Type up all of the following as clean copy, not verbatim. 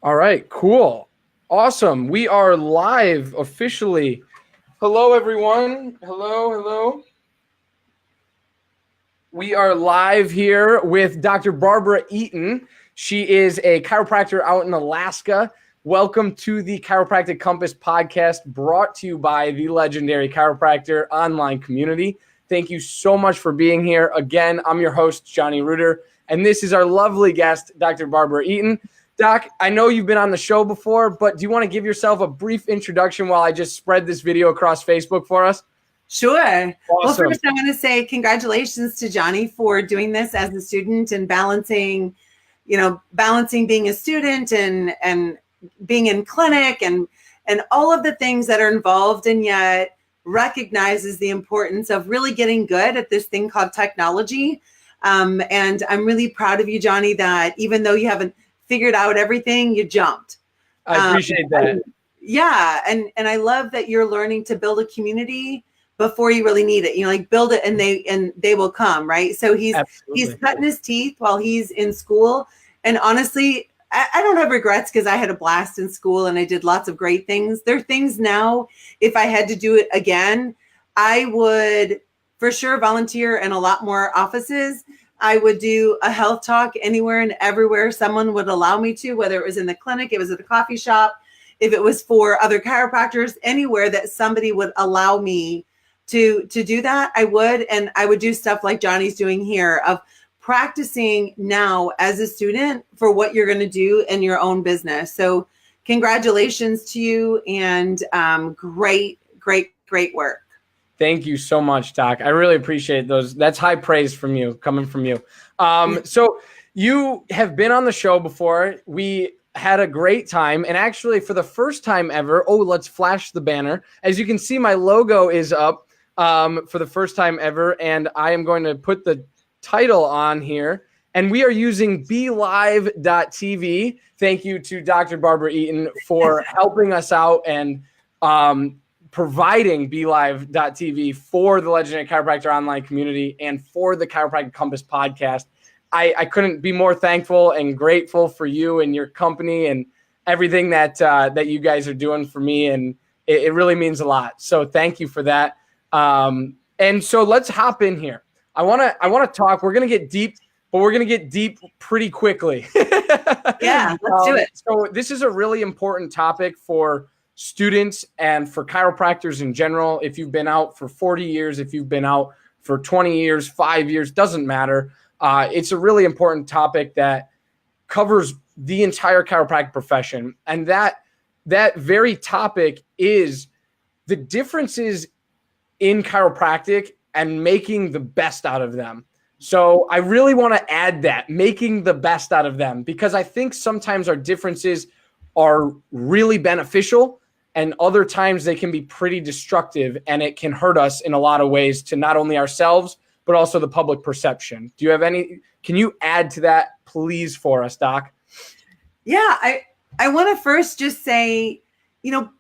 All right, cool. Awesome. We are live officially. Hello, everyone. Hello. We are live here with Dr. Barbara Eaton. She is a chiropractor out in Alaska. Welcome to the Chiropractic Compass podcast brought to you by the legendary Chiropractor online community. Thank you so much for being here. Again, I'm your host, Johnny Reuter, and this is our lovely guest, Dr. Barbara Eaton. Doc, I know you've been on the show before, but do you want to give yourself a brief introduction while I just spread this video across Facebook for us? Sure. Awesome. Well, first I want to say congratulations to Johnny for doing this as a student and balancing being a student and being in clinic and all of the things that are involved, and yet recognizes the importance of really getting good at this thing called technology. And I'm really proud of you, Johnny, that even though you haven't figured out everything, you jumped. I appreciate that. And I love that you're learning to build a community before you really need it. Build it and they will come, right? So he's cutting his teeth while he's in school. And honestly, I don't have regrets because I had a blast in school and I did lots of great things. There are things now, if I had to do it again, I would for sure volunteer in a lot more offices. I would do a health talk anywhere and everywhere someone would allow me to, whether it was in the clinic, it was at the coffee shop, if it was for other chiropractors, anywhere that somebody would allow me to do that, I would. And I would do stuff like Johnny's doing here of practicing now as a student for what you're going to do in your own business. So congratulations to you, and great work. Thank you so much, Doc. I really appreciate those. That's high praise from you, coming from you. So you have been on the show before. We had a great time. And actually, for the first time ever, let's flash the banner. As you can see, my logo is up for the first time ever. And I am going to put the title on here. And we are using BeLive.tv. Thank you to Dr. Barbara Eaton for helping us out and providing BeLive.tv for the Legendary Chiropractor online community and for the Chiropractic Compass podcast. I couldn't be more thankful and grateful for you and your company and everything that you guys are doing for me. And it really means a lot. So thank you for that. And so let's hop in here. I want to talk. We're going to get deep, but we're going to get deep pretty quickly. Yeah, let's do it. So this is a really important topic for students and for chiropractors in general. If you've been out for 40 years, if you've been out for 20 years, 5 years, doesn't matter. It's a really important topic that covers the entire chiropractic profession. And that very topic is the differences in chiropractic and making the best out of them. So I really want to add that, making the best out of them, because I think sometimes our differences are really beneficial and other times they can be pretty destructive, and it can hurt us in a lot of ways to not only ourselves, but also the public perception. Do you have can you add to that, please, for us, Doc? Yeah, I want to first just say,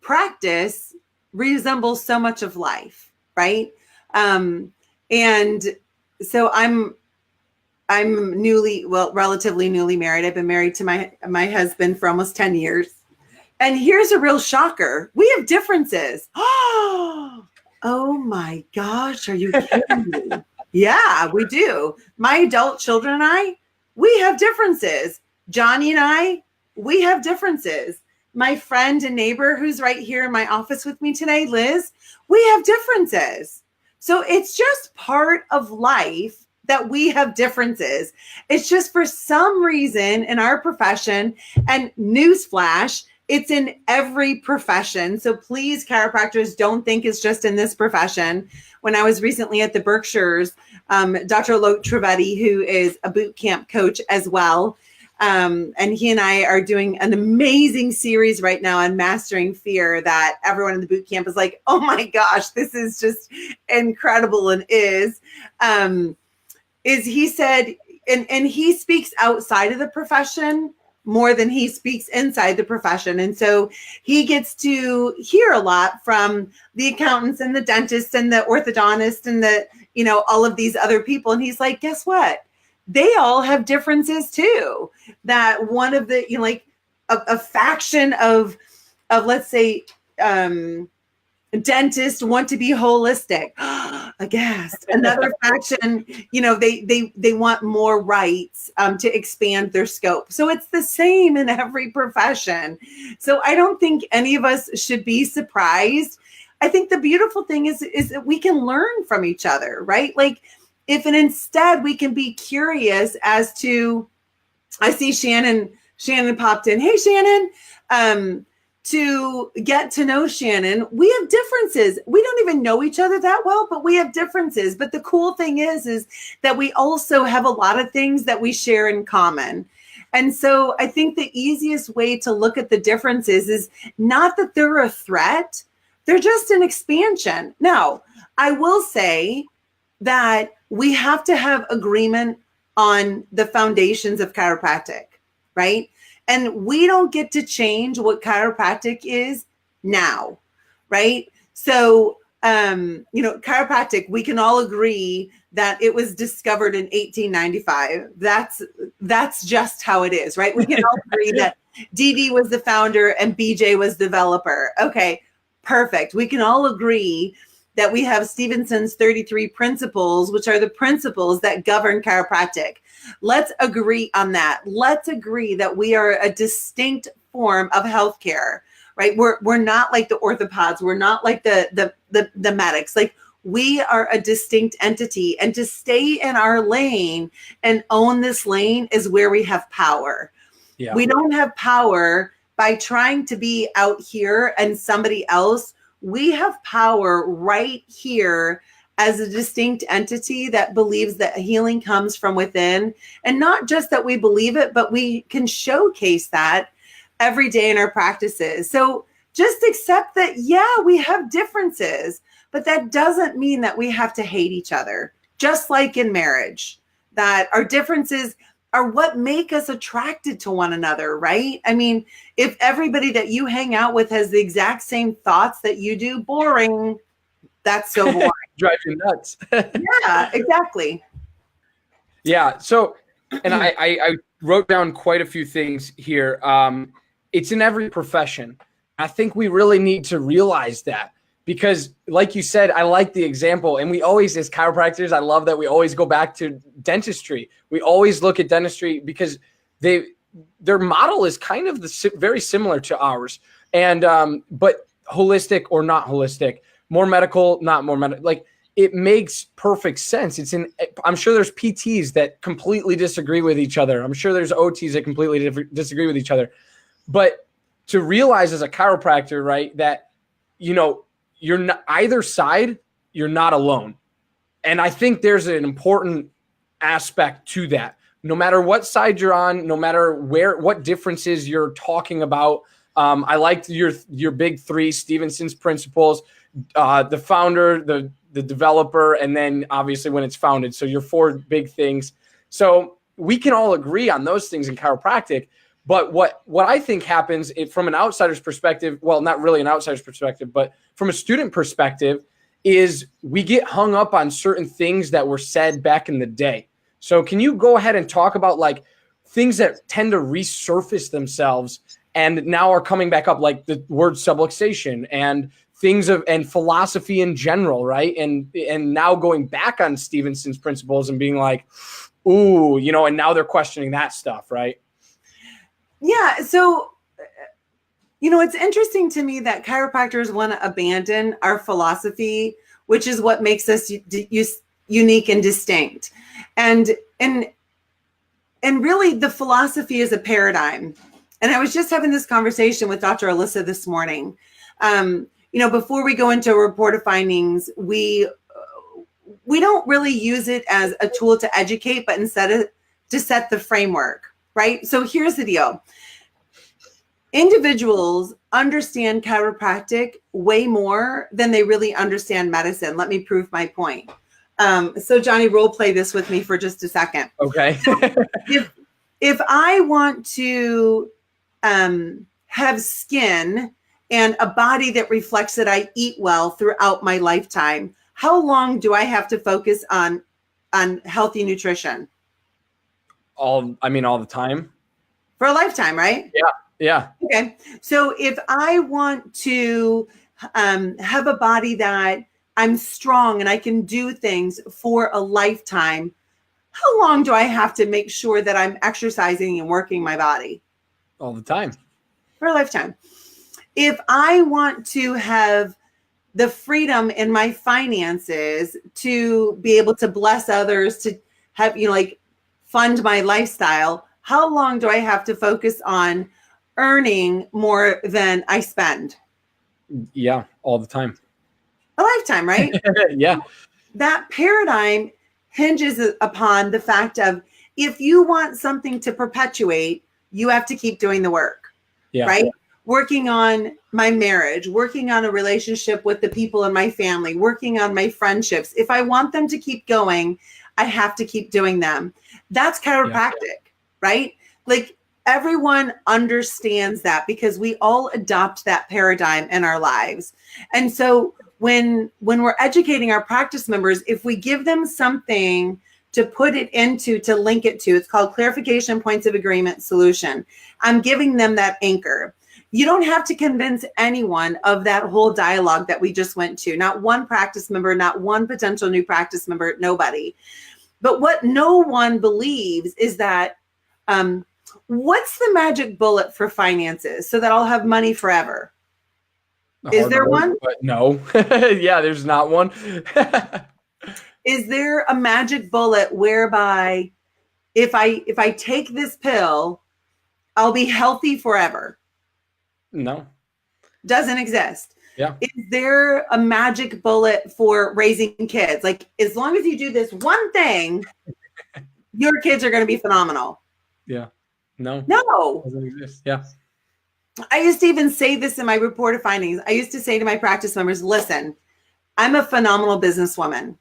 practice resembles so much of life, right? And so I'm relatively newly married. I've been married to my husband for almost 10 years. And here's a real shocker. We have differences. Oh my gosh, are you kidding me? Yeah, we do. My adult children and we have differences. Johnny and I, we have differences. My friend and neighbor who's right here in my office with me today, Liz, we have differences. So it's just part of life that we have differences. It's just for some reason in our profession, and newsflash, it's in every profession. So please, chiropractors, don't think it's just in this profession. When I was recently at the Berkshires, Dr. Lote Trivedi, who is a boot camp coach as well, and he and I are doing an amazing series right now on mastering fear that everyone in the boot camp is like, oh my gosh, this is just incredible. And is he said, and he speaks outside of the profession more than he speaks inside the profession. And so he gets to hear a lot from the accountants and the dentists and the orthodontists and the, all of these other people. And he's like, guess what? They all have differences too. That one of the, a faction of let's say dentists want to be holistic. Aghast. Another faction, they want more rights to expand their scope. So it's the same in every profession. So I don't think any of us should be surprised. I think the beautiful thing is that we can learn from each other, right? Like instead we can be curious as to, I see Shannon popped in. Hey, Shannon. To get to know Shannon, we have differences. We don't even know each other that well, but we have differences. But the cool thing is that we also have a lot of things that we share in common. And so I think the easiest way to look at the differences is not that they're a threat, they're just an expansion. Now, I will say that we have to have agreement on the foundations of chiropractic, right? And we don't get to change what chiropractic is now, right? So, chiropractic, we can all agree that it was discovered in 1895. That's just how it is, right? We can all agree that DD was the founder and BJ was developer. Okay, perfect. We can all agree that we have Stevenson's 33 principles, which are the principles that govern chiropractic. Let's agree on that. Let's agree that we are a distinct form of healthcare, right? We're not like the orthopods. We're not like the medics. Like we are a distinct entity, and to stay in our lane and own this lane is where we have power. Yeah. We don't have power by trying to be out here and somebody else. We have power right here as a distinct entity that believes that healing comes from within. And not just that we believe it, but we can showcase that every day in our practices. So just accept that, yeah, we have differences, but that doesn't mean that we have to hate each other. Just like in marriage, that our differences are what make us attracted to one another, right? I mean, if everybody that you hang out with has the exact same thoughts that you do, boring. That's so boring. Drives you nuts. Yeah, exactly. Yeah. So, and I wrote down quite a few things here. It's in every profession. I think we really need to realize that, because like you said, I like the example, and we always, as chiropractors, I love that we always go back to dentistry. We always look at dentistry because their model is kind of very similar to ours. And, but holistic or not holistic, more medical, not more medical, like it makes perfect sense. I'm sure there's PTs that completely disagree with each other. I'm sure there's OTs that completely disagree with each other. But to realize as a chiropractor, right, that, you're not either side, you're not alone. And I think there's an important aspect to that. No matter what side you're on, no matter what differences you're talking about. I liked your big three, Stevenson's principles, the founder, the developer, and then obviously when it's founded. So your four big things. So we can all agree on those things in chiropractic. But what I think happens from an outsider's perspective, well, not really an outsider's perspective, but from a student perspective, is we get hung up on certain things that were said back in the day. So can you go ahead and talk about like things that tend to resurface themselves and now are coming back up, like the word subluxation and things and philosophy in general, right? And now going back on Stevenson's principles and being like, ooh, and now they're questioning that stuff, right? Yeah. So, it's interesting to me that chiropractors want to abandon our philosophy, which is what makes us unique and distinct. And really the philosophy is a paradigm. And I was just having this conversation with Dr. Alyssa this morning. Before we go into a report of findings, we don't really use it as a tool to educate, but instead to set the framework, right? So here's the deal. Individuals understand chiropractic way more than they really understand medicine. Let me prove my point. So Johnny, role play this with me for just a second. Okay. if I want to have skin and a body that reflects that I eat well throughout my lifetime, how long do I have to focus on healthy nutrition? All the time. For a lifetime, right? Yeah. Yeah. Okay. So if I want to have a body that I'm strong and I can do things for a lifetime, how long do I have to make sure that I'm exercising and working my body? All the time. For a lifetime. If I want to have the freedom in my finances to be able to bless others, to have, like fund my lifestyle, how long do I have to focus on earning more than I spend? Yeah. All the time. A lifetime, right? Yeah. That paradigm hinges upon the fact of, if you want something to perpetuate, you have to keep doing the work, Yeah. right? Working on my marriage, working on a relationship with the people in my family, working on my friendships. If I want them to keep going, I have to keep doing them. That's chiropractic, right? Like, everyone understands that because we all adopt that paradigm in our lives. And so when we're educating our practice members, if we give them something to put it into, to link it to, it's called clarification points of agreement solution. I'm giving them that anchor. You don't have to convince anyone of that whole dialogue that we just went to. Not one practice member, not one potential new practice member, nobody. But what no one believes is that, what's the magic bullet for finances so that I'll have money forever? Is there one? But no. Yeah, there's not one. Is there a magic bullet whereby if I take this pill, I'll be healthy forever? No. Doesn't exist. Yeah. Is there a magic bullet for raising kids? Like, as long as you do this one thing, your kids are going to be phenomenal. Yeah. No. No. Doesn't exist. Yeah. I used to even say this in my report of findings. I used to say to my practice members, listen, I'm a phenomenal businesswoman,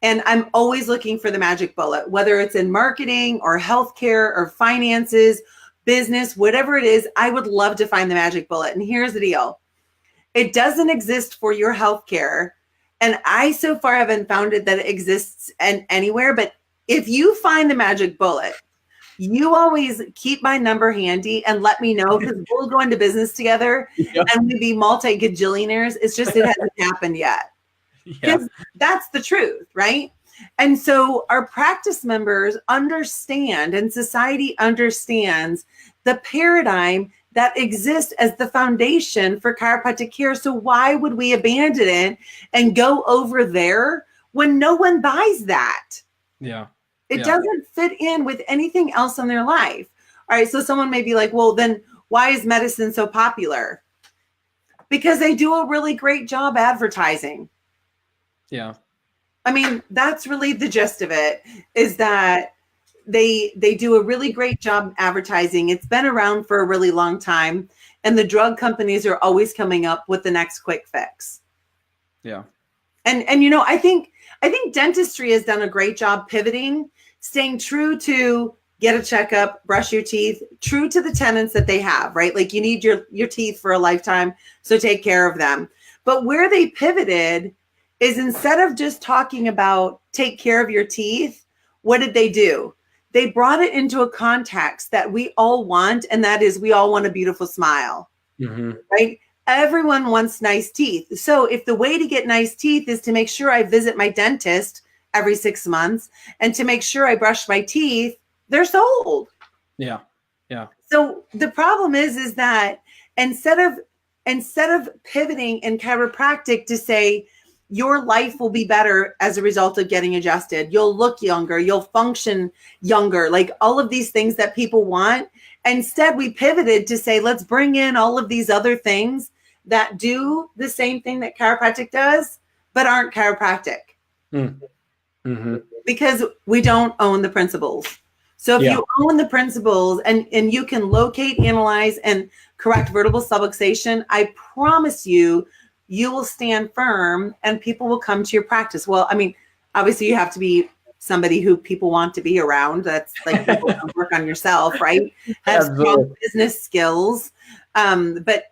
and I'm always looking for the magic bullet, whether it's in marketing or healthcare or finances, business, whatever it is. I would love to find the magic bullet. And here's the deal. It doesn't exist for your healthcare. And I so far haven't found it that it exists anywhere. But if you find the magic bullet, you always keep my number handy and let me know, because we'll go into business together and we'll be multi-gajillionaires. It's just, it hasn't happened yet. Because that's the truth, right? And so our practice members understand, and society understands, the paradigm that exists as the foundation for chiropractic care. So why would we abandon it and go over there when no one buys that? Yeah. It doesn't fit in with anything else in their life. All right. So someone may be like, well, then why is medicine so popular? Because they do a really great job advertising. Yeah. I mean, that's really the gist of it, is that they do a really great job advertising. It's been around for a really long time, and the drug companies are always coming up with the next quick fix. Yeah. And I think dentistry has done a great job pivoting, staying true to get a checkup, brush your teeth, true to the tenets that they have, right? Like, you need your teeth for a lifetime, so take care of them. But where they pivoted is, instead of just talking about take care of your teeth, what did they do? They brought it into a context that we all want, and that is, we all want a beautiful smile, right? Everyone wants nice teeth. So if the way to get nice teeth is to make sure I visit my dentist every 6 months and to make sure I brush my teeth, they're sold. Yeah. Yeah. So the problem is that instead of pivoting in chiropractic to say, your life will be better as a result of getting adjusted, you'll look younger, you'll function younger, like all of these things that people want. Instead, we pivoted to say, let's bring in all of these other things that do the same thing that chiropractic does, but aren't chiropractic. Because we don't own the principles. So if you own the principles and you can locate, analyze, and correct vertebral subluxation, I promise you will stand firm and people will come to your practice. Well, I mean, obviously you have to be somebody who people want to be around. That's like, people can work on yourself, right? Have strong business skills. But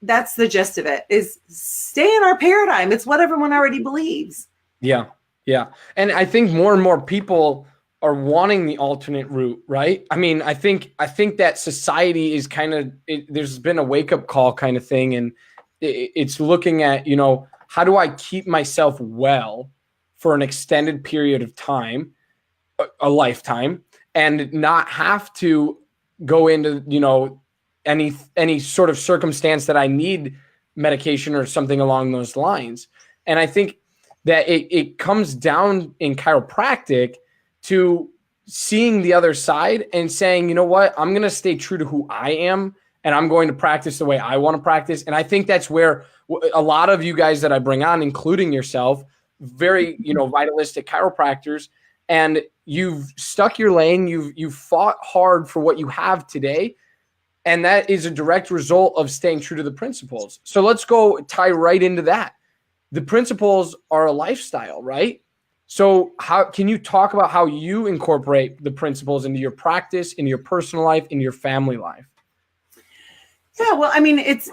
that's the gist of it, is stay in our paradigm. It's what everyone already believes. Yeah. Yeah. And I think more and more people are wanting the alternate route, right? I mean, I think that society is kind of, there's been a wake up call kind of thing. And it's looking at, you know, how do I keep myself well for an extended period of time, a lifetime, and not have to go into, you know, any sort of circumstance that I need medication or something along those lines. And I think that it comes down in chiropractic to seeing the other side and saying, you know what, I'm going to stay true to who I am, and I'm going to practice the way I want to practice. And I think that's where a lot of you guys that I bring on, including yourself, very, you know, vitalistic chiropractors, and you've stuck your lane, you've fought hard for what you have today. And that is a direct result of staying true to the principles. So let's go tie right into that. The principles are a lifestyle, right? So how can you talk about how you incorporate the principles into your practice, into your personal life, into your family life? Yeah, well, I mean, it's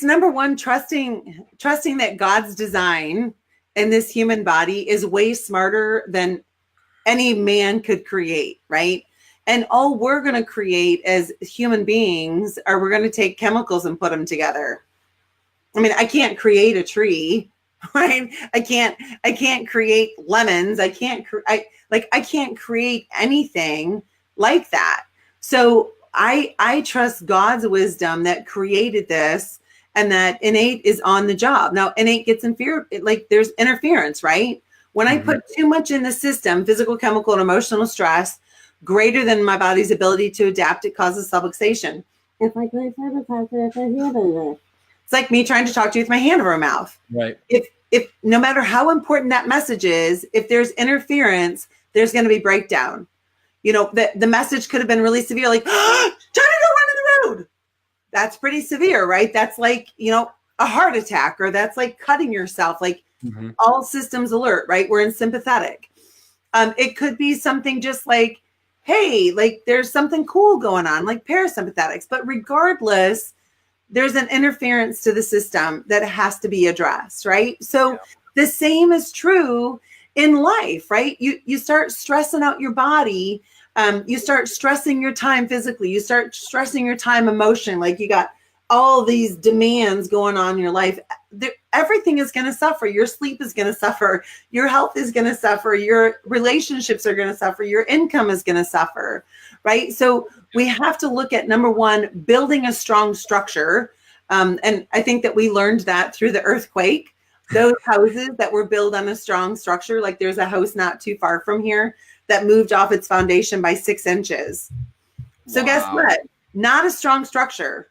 number one, trusting that God's design in this human body is way smarter than any man could create, right? And all we're going to create as human beings are we're going to take chemicals and put them together. I mean, I can't create a tree, right? I can't create lemons. I can't create anything like that. So I trust God's wisdom that created this, and that innate is on the job. Now, innate gets like there's interference, right? When I put too much in the system, physical, chemical, and emotional stress, greater than my body's ability to adapt, it causes subluxation. It's like me trying to talk to you with my hand over my mouth. Right. If no matter how important that message is, if there's interference, there's going to be breakdown. You know, the message could have been really severe, like, trying to go run in the road. That's pretty severe, right? That's like, you know, a heart attack, or that's like cutting yourself, like all systems alert, right? We're in sympathetic. It could be something just like, hey, like there's something cool going on, like parasympathetics. But regardless, there's an interference to the system that has to be addressed, right? So the same is true in life, right? You start stressing out your body. You start stressing your time physically. You start stressing your time emotion. Like you got all these demands going on in your life. Everything is going to suffer. Your sleep is going to suffer. Your health is going to suffer. Your relationships are going to suffer. Your income is going to suffer, right? So we have to look at, number one, building a strong structure. And I think that we learned that through the earthquake. Those houses that were built on a strong structure, like there's a house not too far from here that moved off its foundation by 6 inches. So guess what? Not a strong structure.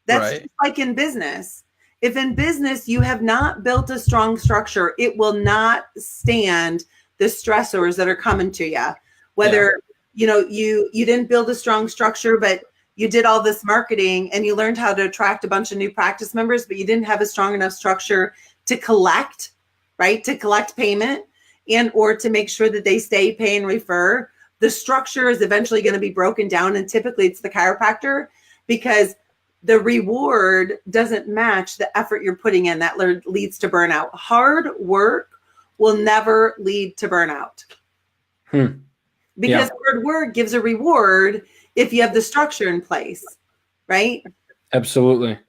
That's just like in business. If in business you have not built a strong structure, it will not stand the stressors that are coming to you. Whether you know you didn't build a strong structure, but you did all this marketing and you learned how to attract a bunch of new practice members, but you didn't have a strong enough structure to collect, right? To collect payment and or to make sure that they stay, pay, and refer. The structure is eventually going to be broken down, and typically it's the chiropractor, because the reward doesn't match the effort you're putting in. That leads to burnout. Hard work will never lead to burnout. Because hard work gives a reward if you have the structure in place, right? Absolutely.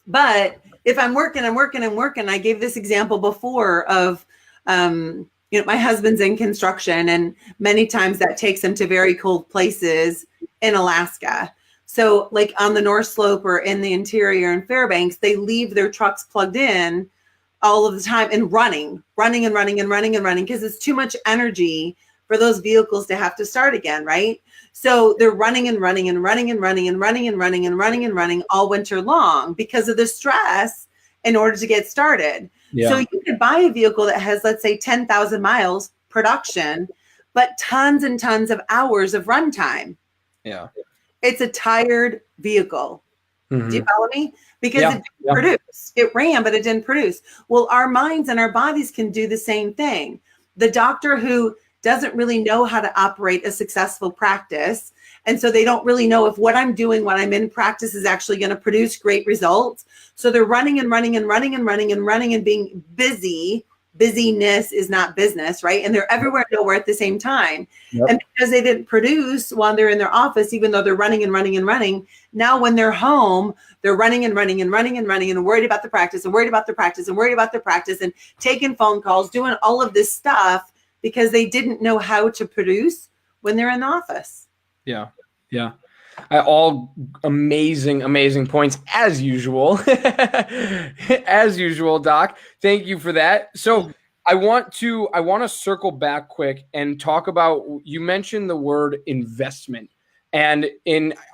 But if I'm working, I gave this example before of, you know, my husband's in construction, and many times that takes him to very cold places in Alaska. So like on the North Slope or in the interior in Fairbanks, they leave their trucks plugged in all of the time and running because it's too much energy for those vehicles to have to start again, right? So they're running all winter long because of the stress in order to get started. So you could buy a vehicle that has, let's say, 10,000 miles production, but tons and tons of hours of runtime. It's a tired vehicle. Do you follow me? Because it didn't produce. It ran, but it didn't produce. Well, our minds and our bodies can do the same thing. The doctor who doesn't really know how to operate a successful practice, and so they don't really know if what I'm doing when I'm in practice is actually going to produce great results. So they're running and being busy busyness is not business, right? And they're everywhere and nowhere at the same time. Yep. And because they didn't produce while they're in their office, even though they're running and running and running, now when they're home, they're running and running and running and running and worried about the practice and worried about the practice and worried about the practice and taking phone calls, doing all of this stuff because they didn't know how to produce when they're in the office. Yeah. Yeah. All amazing points as usual. As usual, Doc. Thank you for that. So I want to circle back quick and talk about, you mentioned the word investment. And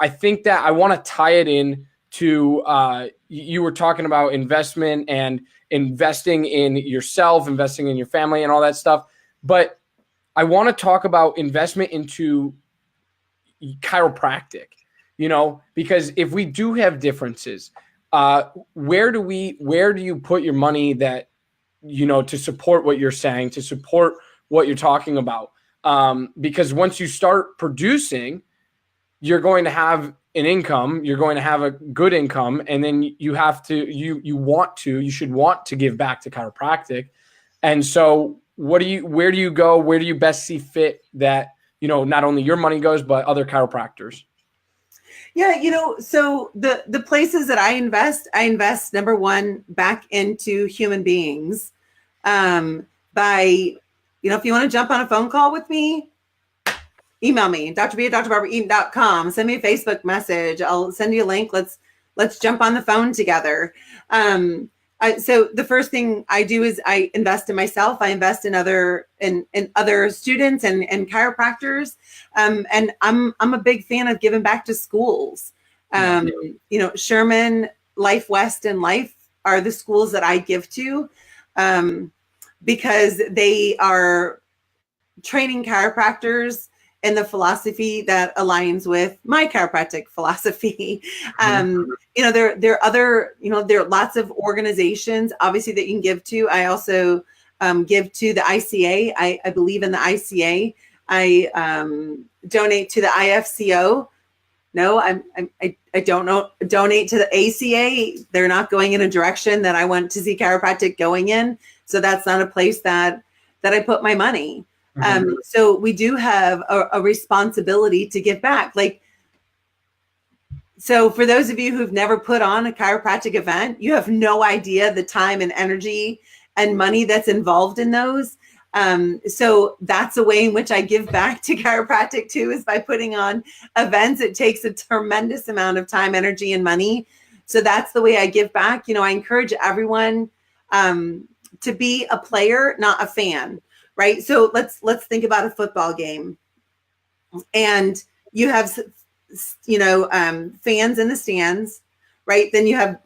I think that I want to tie it in to you were talking about investment and investing in yourself, investing in your family and all that stuff. But I want to talk about investment into chiropractic, because if we do have differences, where do you put your money that, to support what you're saying, to support what you're talking about? Because once you start producing, you're going to have an income, you're going to have a good income, and then you should want to give back to chiropractic. And so where do you go? Where do you best see fit that, not only your money goes, but other chiropractors? Yeah, so the places that I invest number one back into human beings. By, if you want to jump on a phone call with me, email me, drb@drbarbaraeaton.com. Send me a Facebook message. I'll send you a link. Let's jump on the phone together. So the first thing I do is I invest in myself. I invest in other students and chiropractors. And I'm a big fan of giving back to schools. Sherman, Life West, and Life are the schools that I give to, because they are training chiropractors in the philosophy that aligns with my chiropractic philosophy. There are other, there are lots of organizations, obviously, that you can give to. I also give to the ICA. I believe in the ICA. I donate to the IFCO. No, I don't donate to the ACA. They're not going in a direction that I want to see chiropractic going in. So that's not a place that I put my money. So we do have a responsibility to give back. So for those of you who've never put on a chiropractic event, you have no idea the time and energy and money that's involved in those. So that's a way in which I give back to chiropractic too, is by putting on events. It takes a tremendous amount of time, energy, and money. So that's the way I give back. I encourage everyone to be a player, not a fan. Right. So let's think about a football game, and you have, fans in the stands, right? Then you have,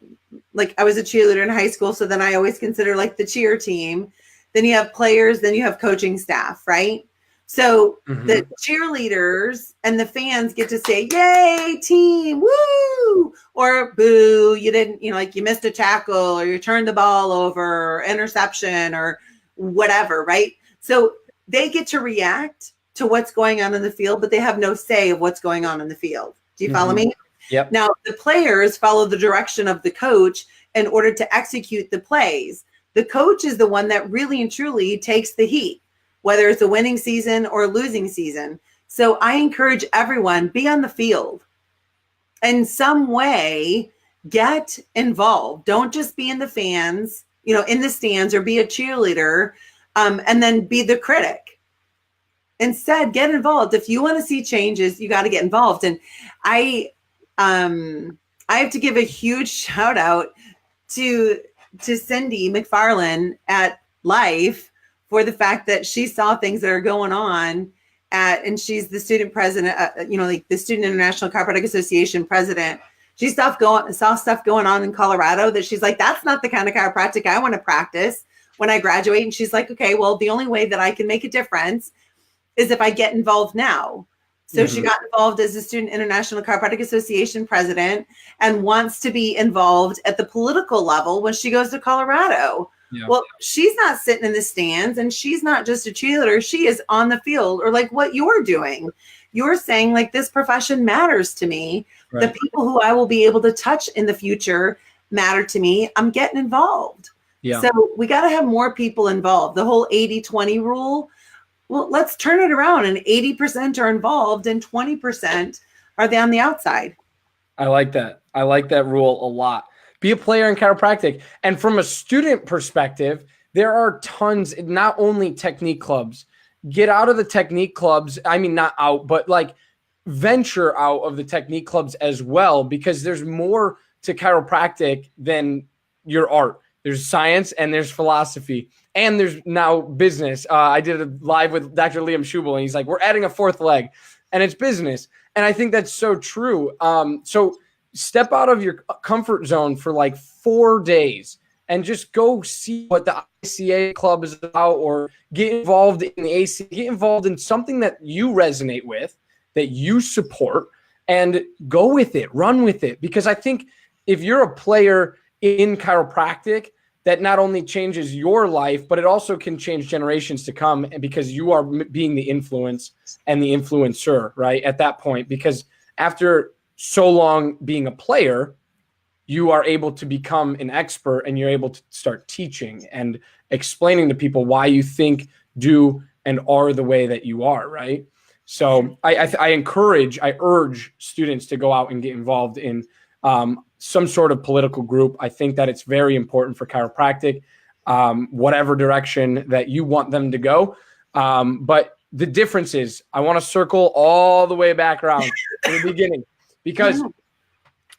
I was a cheerleader in high school. So then I always consider the cheer team. Then you have players, then you have coaching staff, right? So the cheerleaders and the fans get to say, yay, team, woo, or boo, you didn't, you missed a tackle, or you turned the ball over, or interception, or whatever, right? So they get to react to what's going on in the field, but they have no say of what's going on in the field. Do you follow me? Yep. Now, the players follow the direction of the coach in order to execute the plays. The coach is the one that really and truly takes the heat, whether it's a winning season or a losing season. So I encourage everyone, be on the field. In some way, get involved. Don't just be in the fans, in the stands, or be a cheerleader. And then be the critic. Instead, get involved. If you want to see changes, you got to get involved. And I have to give a huge shout out to Cindy McFarland at Life for the fact that she saw things that are going on and she's the student president, the Student International Chiropractic Association president. She saw stuff going on in Colorado that she's like, that's not the kind of chiropractic I want to practice when I graduate. And she's like, okay, well, the only way that I can make a difference is if I get involved now. So she got involved as the Student International Chiropractic Association president and wants to be involved at the political level when she goes to Colorado. Yeah. Well, she's not sitting in the stands, and she's not just a cheerleader. She is on the field, or what you're doing. You're saying this profession matters to me. Right. The people who I will be able to touch in the future matter to me. I'm getting involved. Yeah. So we got to have more people involved. The whole 80-20 rule. Well, let's turn it around, and 80% are involved and 20% are they on the outside. I like that. I like that rule a lot. Be a player in chiropractic. And from a student perspective, there are tons, not only technique clubs. Get out of the technique clubs. I mean, not out, but like venture out of the technique clubs as well, because there's more to chiropractic than your art. There's science and there's philosophy and there's now business. I did a live with Dr. Liam Schubel, and he's like, we're adding a fourth leg, and it's business. And I think that's so true. So step out of your comfort zone for like 4 days and just go see what the ICA club is about, or get involved in the AC, get involved in something that you resonate with, that you support, and go with it, run with it. Because I think if you're a player in chiropractic, that not only changes your life, but it also can change generations to come, and because you are being the influence and the influencer, right, at that point. Because after so long being a player, you are able to become an expert, and you're able to start teaching and explaining to people why you think, do, and are the way that you are, right? So I urge students to go out and get involved in some sort of political group. I think that it's very important for chiropractic, whatever direction that you want them to go. But the difference is, I want to circle all the way back around to the beginning, because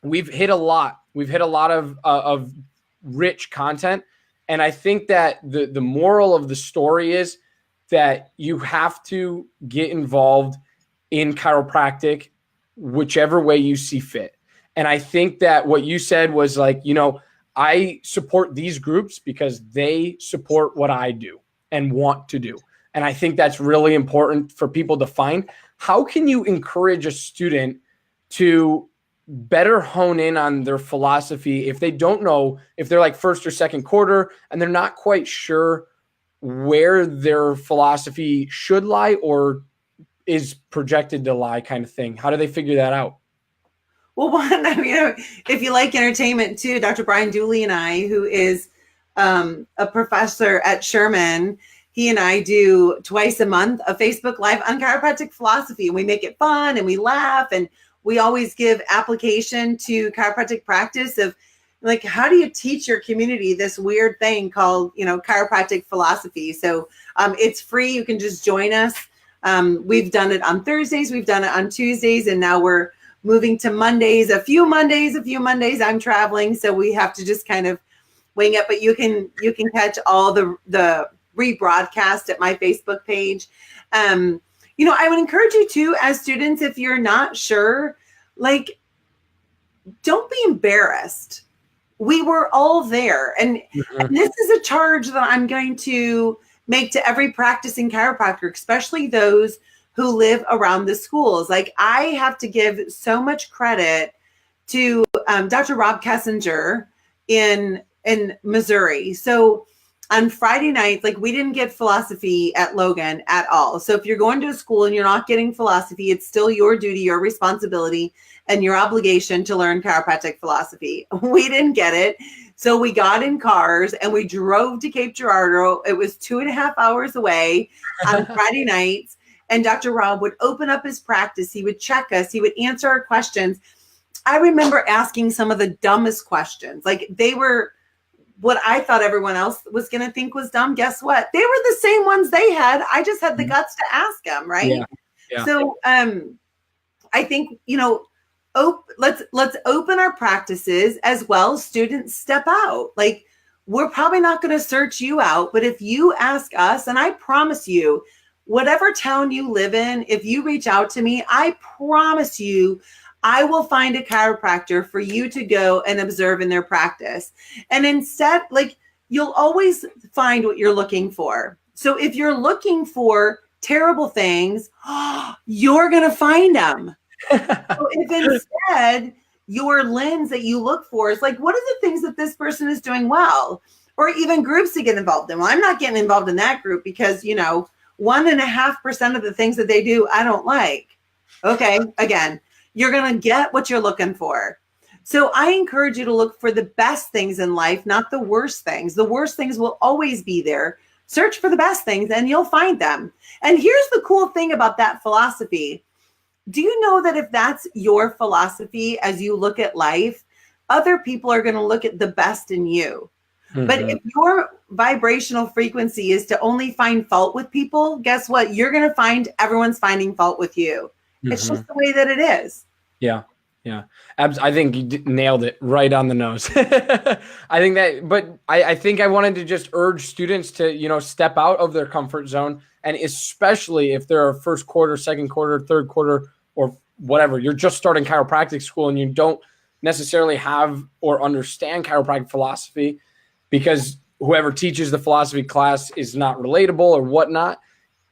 we've hit a lot. We've hit a lot of rich content. And I think that the moral of the story is that you have to get involved in chiropractic whichever way you see fit. And I think that what you said was like, I support these groups because they support what I do and want to do. And I think that's really important for people to find. How can you encourage a student to better hone in on their philosophy if they don't know, if they're like first or second quarter and they're not quite sure where their philosophy should lie or is projected to lie, kind of thing? How do they figure that out? Well, one, if you like entertainment too, Dr. Brian Dooley and I, who is a professor at Sherman, he and I do twice a month a Facebook Live on chiropractic philosophy, and we make it fun and we laugh, and we always give application to chiropractic practice of like, how do you teach your community this weird thing called, chiropractic philosophy? So it's free. You can just join us. We've done it on Thursdays. We've done it on Tuesdays. And now we're moving to Mondays, a few Mondays. I'm traveling, so we have to just kind of wing it. But you can catch all the rebroadcast at my Facebook page. I would encourage you to, as students, if you're not sure, like, don't be embarrassed. We were all there. And this is a charge that I'm going to make to every practicing chiropractor, especially those who live around the schools. Like, I have to give so much credit to Dr. Rob Kessinger in Missouri. So on Friday nights, like, we didn't get philosophy at Logan at all. So if you're going to a school and you're not getting philosophy, it's still your duty, your responsibility, and your obligation to learn chiropractic philosophy. We didn't get it. So we got in cars and we drove to Cape Girardeau. It was 2.5 hours away on Friday nights. And Dr. Rob would open up his practice. He would check us. He would answer our questions. I remember asking some of the dumbest questions. Like, they were what I thought everyone else was going to think was dumb. Guess what? They were the same ones they had. I just had the guts to ask them, right? Yeah. So I think, let's open our practices as well. Students, step out. Like, we're probably not going to search you out, but if you ask us, and I promise you, whatever town you live in, if you reach out to me, I promise you, I will find a chiropractor for you to go and observe in their practice. And instead, like, you'll always find what you're looking for. So if you're looking for terrible things, you're going to find them. So if instead your lens that you look for is like, what are the things that this person is doing well? Or even groups to get involved in. Well, I'm not getting involved in that group because, 1.5% of the things that they do, I don't like. Okay, again, you're going to get what you're looking for. So I encourage you to look for the best things in life, not the worst things. The worst things will always be there. Search for the best things and you'll find them. And here's the cool thing about that philosophy. Do you know that if that's your philosophy as you look at life, other people are going to look at the best in you? But if your vibrational frequency is to only find fault with people, guess what? You're going to find everyone's finding fault with you. It's just the way that it is. Yeah. Yeah. I think you nailed it right on the nose. I think that, but I think I wanted to just urge students to, you know, step out of their comfort zone. And especially if they're first quarter, second quarter, third quarter, or whatever, you're just starting chiropractic school and you don't necessarily have or understand chiropractic philosophy because whoever teaches the philosophy class is not relatable or whatnot.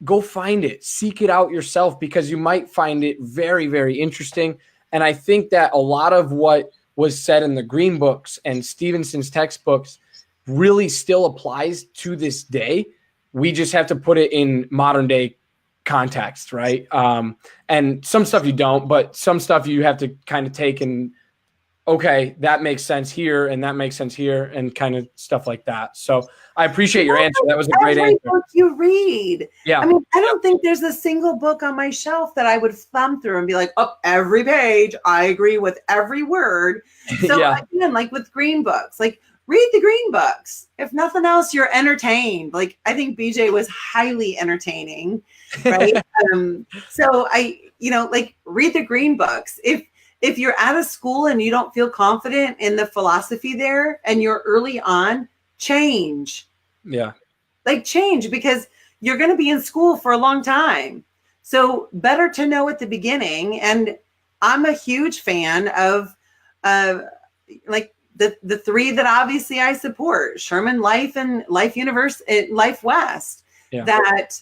Go find it, seek it out yourself because you might find it very, very interesting. And I think that a lot of what was said in the Green Books and Stevenson's textbooks really still applies to this day. We just have to put it in modern day context, right? And some stuff you don't, but some stuff you have to kind of take and, okay, that makes sense here and that makes sense here and kind of stuff like that. So I appreciate your answer. That was a great answer. Every book you read. Yeah. I mean, I don't think there's a single book on my shelf that I would thumb through and be like, oh, every page, I agree with every word. So again, like with Green Books, like read the Green Books. If nothing else, you're entertained. Like I think BJ was highly entertaining, right? So like read the Green Books. If you're at a school and you don't feel confident in the philosophy there and you're early on, change. Yeah. Like change because you're going to be in school for a long time. So better to know at the beginning. And I'm a huge fan of like the three that obviously I support, Sherman Life and Life University, Life West. Yeah. That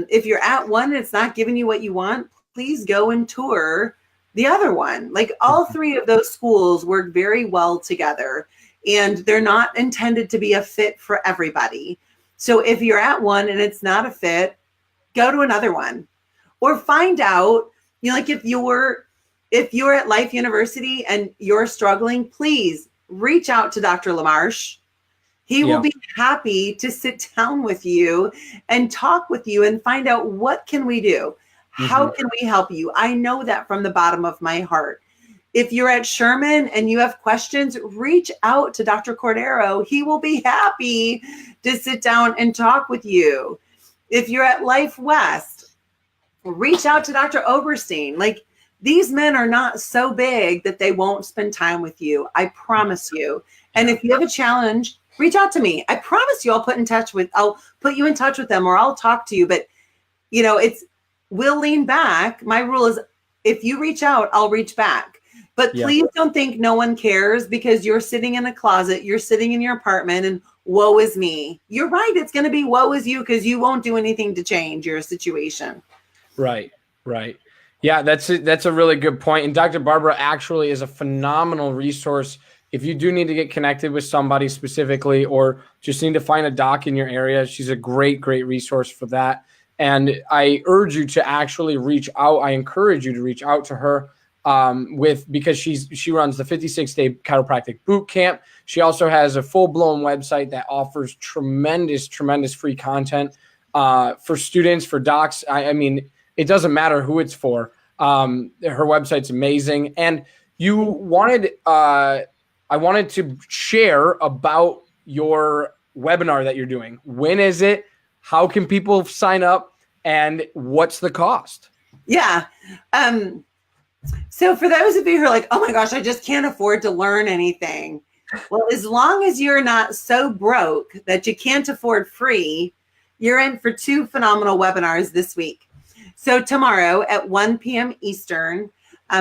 if you're at one and it's not giving you what you want, please go and tour the other one. Like all three of those schools work very well together and they're not intended to be a fit for everybody. So if you're at one and it's not a fit, go to another one or find out, like if you're at Life University and you're struggling, please reach out to Dr. LaMarche. He will be happy to sit down with you and talk with you and find out what can we do? How can we help you? I know that from the bottom of my heart. If you're at Sherman and you have questions, reach out to Dr. Cordero. He will be happy to sit down and talk with you. If you're at Life West, reach out to Dr. Oberstein. Like these men are not so big that they won't spend time with you. I promise you. And if you have a challenge, reach out to me. I promise you I'll put you in touch with them or I'll talk to you. But we'll lean back. My rule is if you reach out, I'll reach back. But please don't think no one cares because you're sitting in a closet, you're sitting in your apartment and woe is me. You're right. It's going to be woe is you because you won't do anything to change your situation. Right. Yeah, that's a really good point. And Dr. Barbara actually is a phenomenal resource if you do need to get connected with somebody specifically or just need to find a doc in your area. She's a great resource for that. And I urge you to actually reach out. I encourage you to reach out to her because she runs the 56-day chiropractic boot camp. She also has a full-blown website that offers tremendous free content for students, for docs. I mean, it doesn't matter who it's for. Her website's amazing. And I wanted to share about your webinar that you're doing. When is it? How can people sign up? And what's the cost? Yeah. So for those of you who are like, oh my gosh, I just can't afford to learn anything. Well, as long as you're not so broke that you can't afford free, you're in for 2 phenomenal webinars this week. So tomorrow at 1 p.m. Eastern,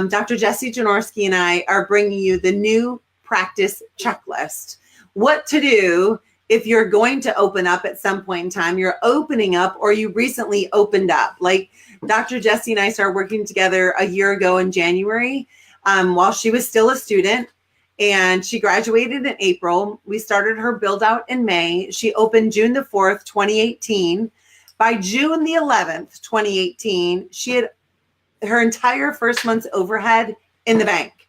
Dr. Jesse Janorski and I are bringing you the new practice checklist. What to do if you're going to open up at some point in time, you're opening up or you recently opened up. Like Dr. Jessie and I started working together a year ago in January while she was still a student and she graduated in April. We started her build out in May. She opened June the 4th, 2018. By June the 11th, 2018, she had her entire first month's overhead in the bank.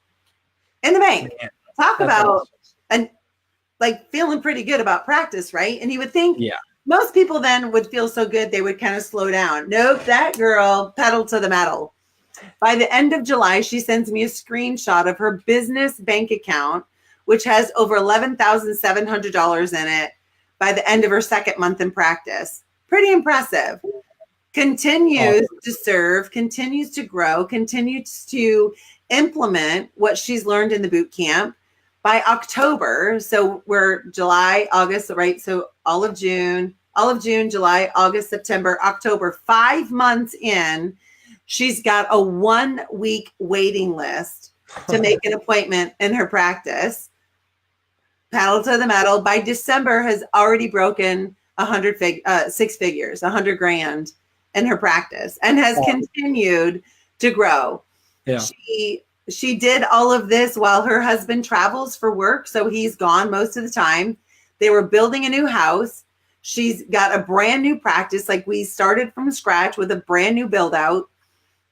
in the bank. Man, Talk that's about awesome. and like feeling pretty good about practice, right? And you would think Yeah. most people then would feel so good they would kind of slow down. Nope, that girl pedal to the metal. By the end of July, she sends me a screenshot of her business bank account, which has over $11,700 in it by the end of her second month in practice. Pretty impressive. Continues to serve, continues to grow, continues to implement what she's learned in the boot camp. By October, so we're July, August, right? So all of June, July, August, September, October, 5 months in, she's got a 1 week waiting list to make an appointment in her practice. Paddle to the metal. By December, has already broken 6 figures, 100 grand in her practice, and has continued to grow. Yeah. She did all of this while her husband travels for work, so he's gone most of the time. They were building a new house. She's got a brand new practice. Like, we started from scratch with a brand new build out,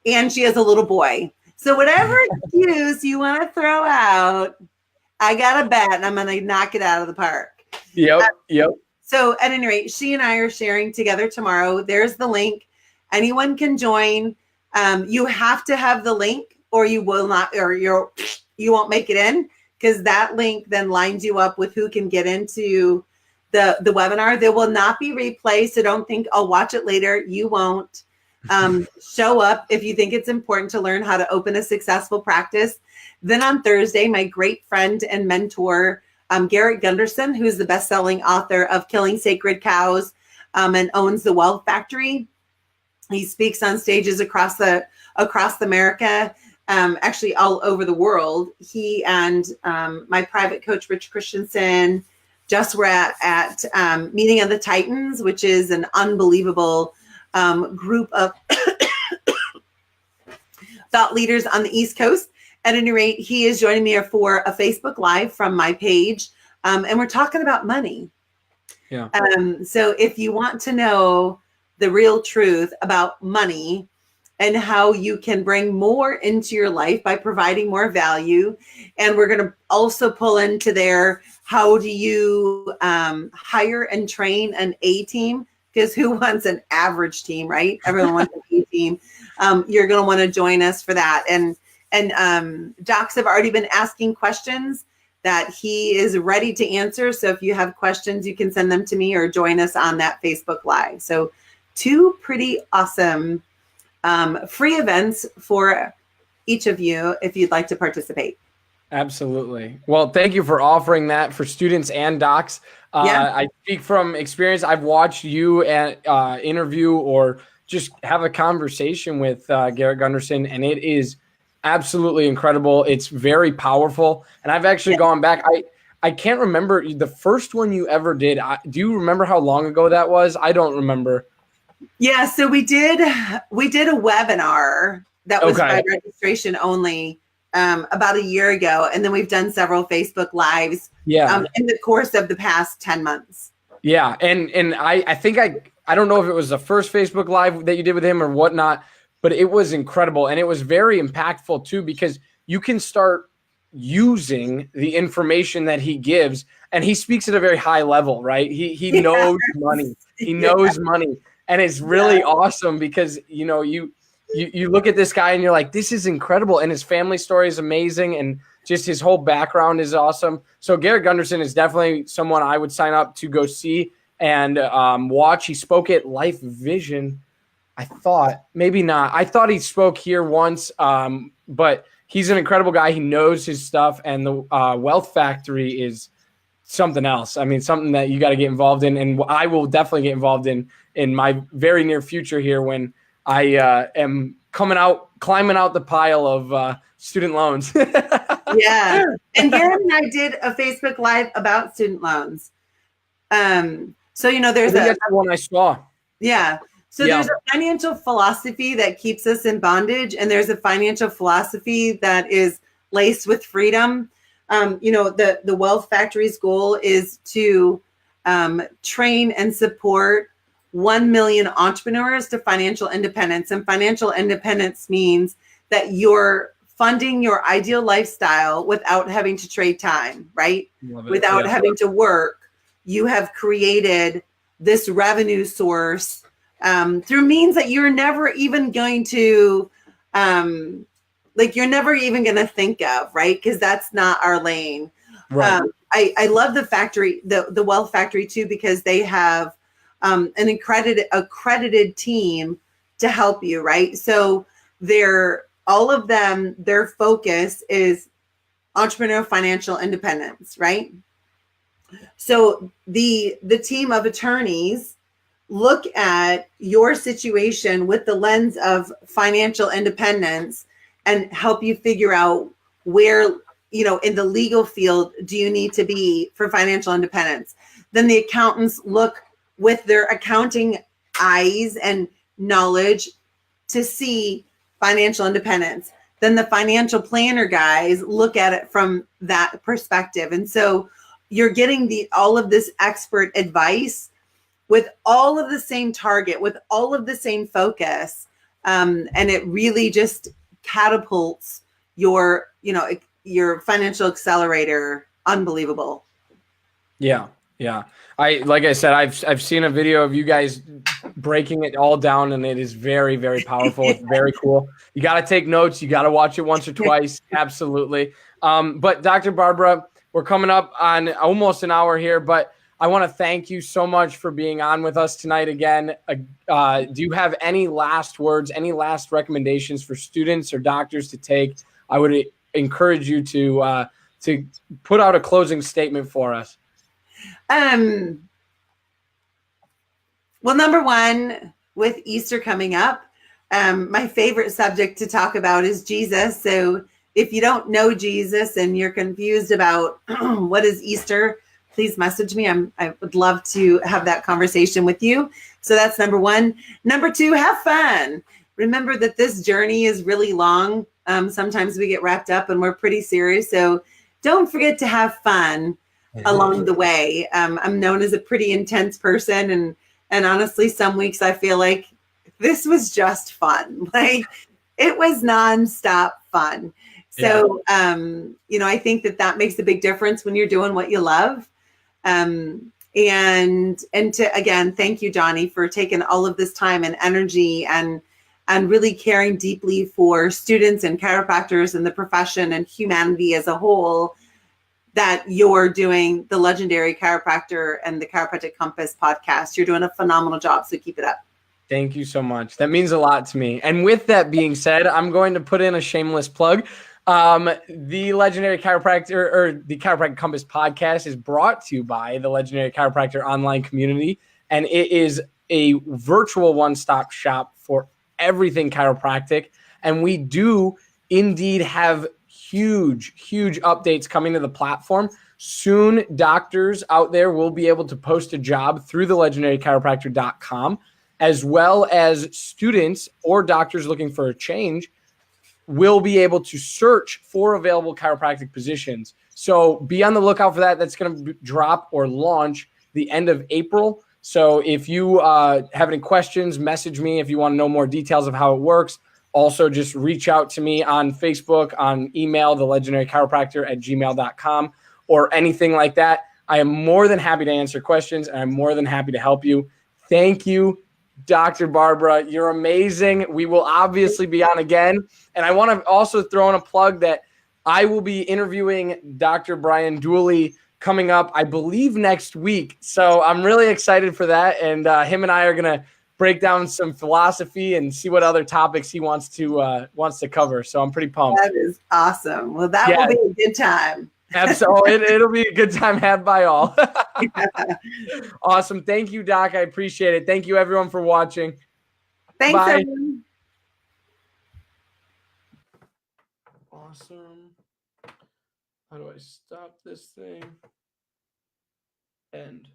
and she has a little boy. So whatever excuse you want to throw out, I got a bet and I'm going to knock it out of the park. Yep. So at any rate, she and I are sharing together tomorrow. There's the link. Anyone can join. You have to have the link or you will not, or you won't make it in, because that link then lines you up with who can get into the webinar. There will not be replay, so don't think I'll watch it later. You won't. Show up if you think it's important to learn how to open a successful practice. Then on Thursday, my great friend and mentor, Garrett Gunderson, who's the best-selling author of Killing Sacred Cows and owns the Wealth Factory. He speaks on stages across America, actually all over the world. He and my private coach, Rich Christensen, just were at Meeting of the Titans, which is an unbelievable group of thought leaders on the East Coast. At any rate, he is joining me for a Facebook Live from my page, and we're talking about money. Yeah. So if you want to know the real truth about money and how you can bring more into your life by providing more value, and we're going to also pull into there, how do you hire and train an A team? Because who wants an average team, right? Everyone wants an A team. You're going to want to join us for that. And docs have already been asking questions that he is ready to answer. So if you have questions, you can send them to me or join us on that Facebook Live. So 2 pretty awesome free events for each of you if you'd like to participate. Absolutely. Well, thank you for offering that for students and docs. I speak from experience. I've watched you interview or just have a conversation with Garrett Gunderson, and it is absolutely incredible. It's very powerful. And I've actually gone back. I can't remember the first one you ever did. Do you remember how long ago that was? I don't remember. Yeah. So we did a webinar that was by registration only about a year ago. And then we've done several Facebook Lives in the course of the past 10 months. Yeah. And I think I don't know if it was the first Facebook Live that you did with him or whatnot, but it was incredible. And it was very impactful too, because you can start using the information that he gives, and he speaks at a very high level, right? He knows money. He knows money. And it's really awesome because, you know, you look at this guy and you're like, this is incredible. And his family story is amazing. And just his whole background is awesome. So Garrett Gunderson is definitely someone I would sign up to go see and watch. He spoke at Life Vision. I thought maybe not. I thought he spoke here once, but he's an incredible guy. He knows his stuff, and the Wealth Factory is something else. I mean, something that you got to get involved in, and I will definitely get involved in my very near future here when I am climbing out the pile of student loans. Yeah, and Garrett and I did a Facebook Live about student loans. So you know, there's that's the one I saw. Yeah. So there's a financial philosophy that keeps us in bondage, and there's a financial philosophy that is laced with freedom. You know, the Wealth Factory's goal is to train and support 1 million entrepreneurs to financial independence. And financial independence means that your funding your ideal lifestyle without having to trade time, right? Without having to work. You have created this revenue source through means that you're never even going to, you're never even going to think of, right? Because that's not our lane. Right. I love the factory, the Wealth Factory too, because they have an accredited team to help you, right? So all of them, their focus is entrepreneurial financial independence, right? So the team of attorneys look at your situation with the lens of financial independence and help you figure out where, in the legal field, do you need to be for financial independence. Then the accountants look with their accounting eyes and knowledge to see financial independence. Then the financial planner guys look at it from that perspective. And so you're getting all of this expert advice with all of the same target, with all of the same focus. And it really just catapults your financial accelerator. Unbelievable. Yeah. Yeah. Like I said, I've seen a video of you guys breaking it all down, and it is very, very powerful. It's very cool. You got to take notes. You got to watch it once or twice. Absolutely. But Dr. Barbara, we're coming up on almost an hour here, but I want to thank you so much for being on with us tonight again. Do you have any last words, any last recommendations for students or doctors to take? I would encourage you to put out a closing statement for us. Well, number one, with Easter coming up, my favorite subject to talk about is Jesus. So if you don't know Jesus and you're confused about what is Easter, please message me. I would love to have that conversation with you. So that's number one. Number two, have fun. Remember that this journey is really long. Sometimes we get wrapped up and we're pretty serious. So don't forget to have fun along the way. I'm known as a pretty intense person. And honestly, some weeks I feel like this was just fun. Like it was nonstop fun. So, I think that makes a big difference when you're doing what you love. And to, again, thank you, Johnny, for taking all of this time and energy and really caring deeply for students and chiropractors and the profession and humanity as a whole, that you're doing the legendary Chiropractor and the Chiropractic Compass podcast. You're doing a phenomenal job, so keep it up. Thank you so much. That means a lot to me. And with that being said, I'm going to put in a shameless plug. The Legendary Chiropractor, or the Chiropractic Compass podcast, is brought to you by the Legendary Chiropractor online community, and it is a virtual one-stop shop for everything chiropractic. And we do indeed have huge updates coming to the platform. Soon, doctors out there will be able to post a job through the legendarychiropractor.com, as well as students or doctors looking for a change will be able to search for available chiropractic positions. So be on the lookout for that. That's going to drop or launch the end of April. So if you have any questions, message me if you want to know more details of how it works. Also, just reach out to me on Facebook, on email, thelegendarychiropractor@gmail.com, or anything like that. I am more than happy to answer questions, and I'm more than happy to help you. Thank you, Dr. Barbara. You're amazing. We will obviously be on again. And I want to also throw in a plug that I will be interviewing Dr. Brian Dooley coming up, I believe, next week. So I'm really excited for that. And him and I are going to break down some philosophy and see what other topics he wants to cover. So I'm pretty pumped. That is awesome. Well, that will be a good time. Absolutely. It'll be a good time had by all. Awesome. Thank you, Doc. I appreciate it. Thank you, everyone, for watching. Thanks, Bye. everyone. Awesome. How do I stop this thing? End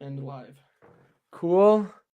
live. Cool.